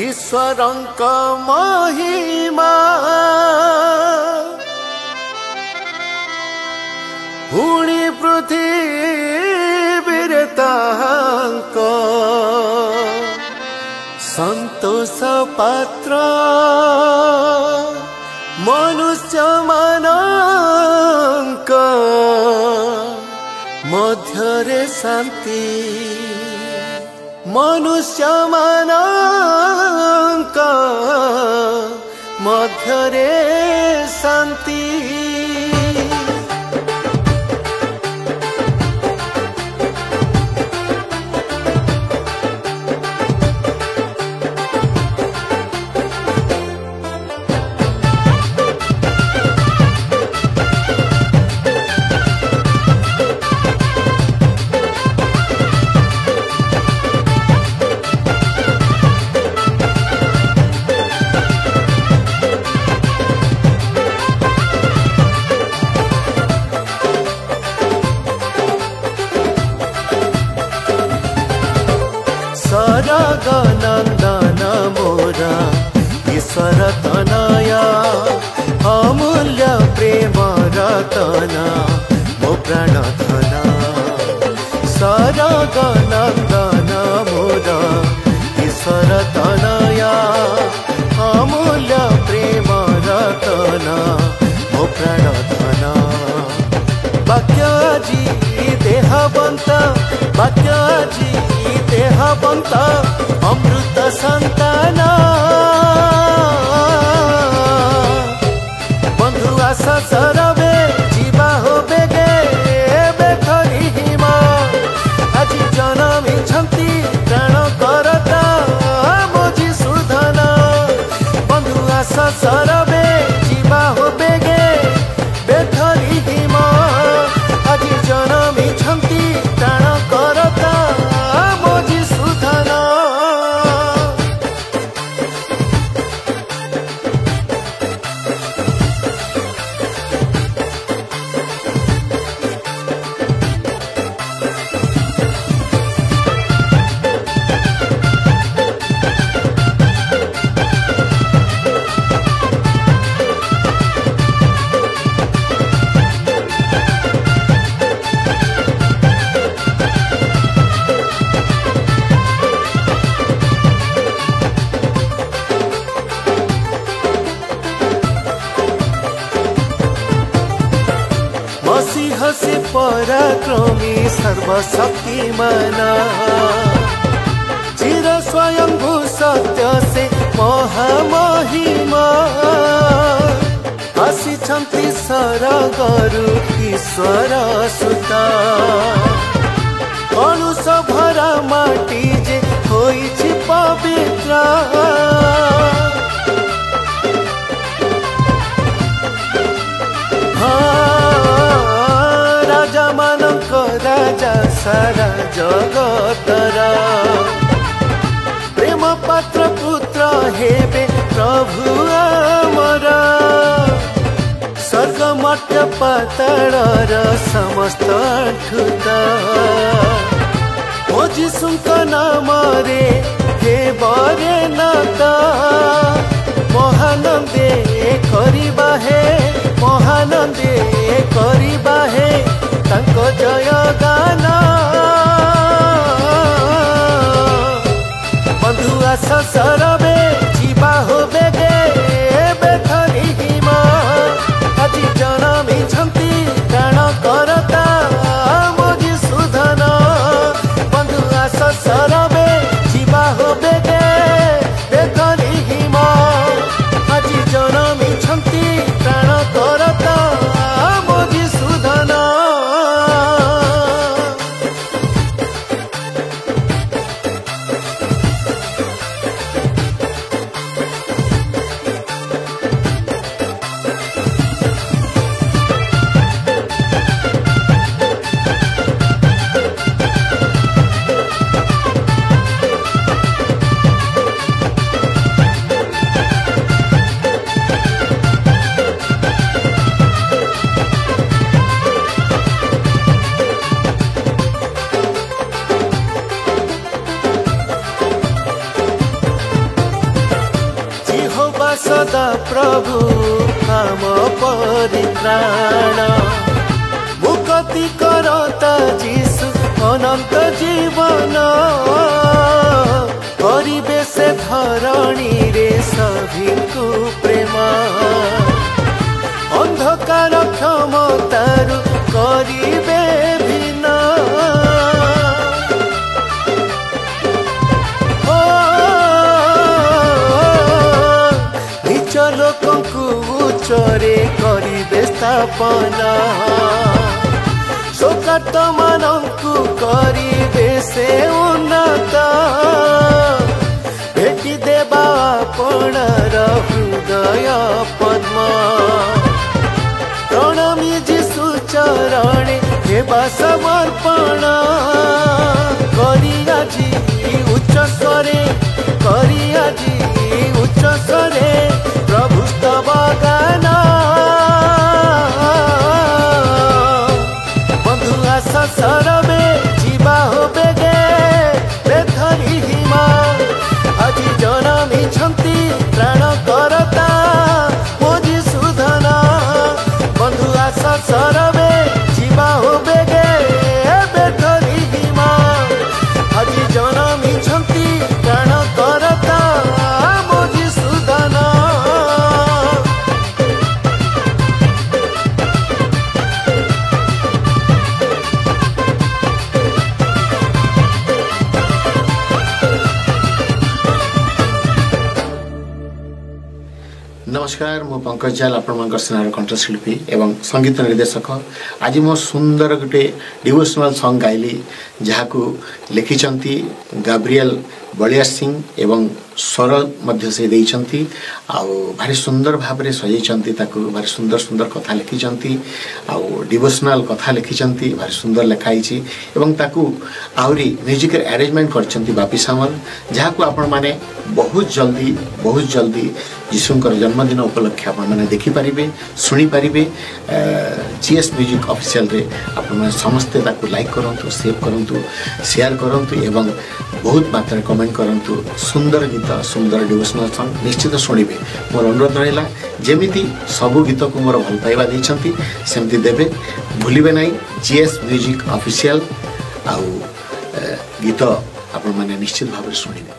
ईश्वरंक महिमा पुणी पृथ्वी तांक संतोष पात्र मनुष्य मानक मध्यरे शांति मनुष्य मानक मध्यरे शांति सरगनंदन मोरा ईश्वर तनया अमूल्य प्रेम रतना मो प्राण धना सरगनंदन मोरा ईश्वर तनया अमूल्य प्रेम रतना मो प्राण धना वाक्यजी देहवंत वाक्यजी देहवंत अमृत संतान बंधु आस सरवे जीवा हो बेगे बेखरी हिम आज जनमी छंती प्राण करता मोजी सुधन बंधु आस सरवे जीवा हो बेगे बेखरी हिम आज जनमी छंती प्राण करता मोजी सुधन हसी पराक्रमी सर्वशक्तिमान चिर स्वयंभू सत्य से महामहिमा आसिछन्ति सरगरु ईश्वर सुता कलुष भरा माटी जे होइछि पवित्र राजा सारा जगतर प्रेम पात्र पुत्र हेबे प्रभु आमर स्वर्ग मर्त्य पाताळर समस्त ठुत ओ जीशुଙ୍କ नामरे हे बरे नाथ महानंदे करिबा हे महानंदे करिबा हे तांको जय गान बंधु आस सरवे जीवा हो बेगे बेखरी हिम आज जनमी छंती प्राण करता मोजी सुधन बंधु आस सरवे जीवा हो बेगे बेखरी हिम आज जनमी छंती प्राण करता मोजी सुधन सदा प्रभु आम परित्राण मुक्ति करता जीसु अनंत जीवन करिबे से धरणी रे सभी को प्रेम अंधकार क्षमतारु करिबे भिन्न नीच लोकंकु उच्चरे करिबे स्थापना शोकार्त मानंकु करिबे से उन्नत भेटी देबा आपणार हृदय पद्म प्रणामी जीसु चरणे हेबा समर्पण करी आजी उच्च स्वरे करी आजी उच्च स्वरे प्रभु स्तव गान बंधु आस सरबे जीवा हो बेगे बेधरी हिमा আজি জনমী ছন্তি প্রাণ করতা মোজি সুধন বন্ধু আস সরবে জীবা হবে গে বেধরি হিমা আজি জনমী ছন্তি প্রাণ করতা মোজি সুধন नमस्कार मु पंकज जाल आपण सेनार कंठशिल्पी एवं संगीत निर्देशक आज मो सुंदर गोटे डिवोशनल सॉन्ग गाइली जहाँ को लिखिछंती गाब्रिएल बलिया सिंह एवं स्वर मध्य से देइछंती आउ भारी सुंदर भाव रे सजैछंती ताकू भारी सुंदर सुंदर कथा लिखिछंती आउ डिवोशनल कथा लिखिछंती भारी सुंदर लिखाइछि एवं ताकू आउरी म्यूजिक अरेंजमेंट करछंती बापी सामल जहाँ को आपण माने बहुत जल्दी यीशुंकर जन्मदिन उपलक्षे आपण माने देखि पारिबे सुनी पारिबे जीएस म्यूजिक ऑफिशियल रे आपण माने समस्त ताकू लाइक करंतु सेव करंतु शेयर करंतु एवं बहुत मात्रा कमेंट करंतु सुंदर गीत सुंदर डिवोशनल सॉन्ग निश्चित शुणिबे मोर अनुरोध रहिला जेमिति सबु गीत को मोर भल पाइबा दैछंती सेमति देबे भूलिबे नै जीएस म्यूजिक ऑफिशियल आउ गीत आपण माने निश्चित भाव शुणिबे।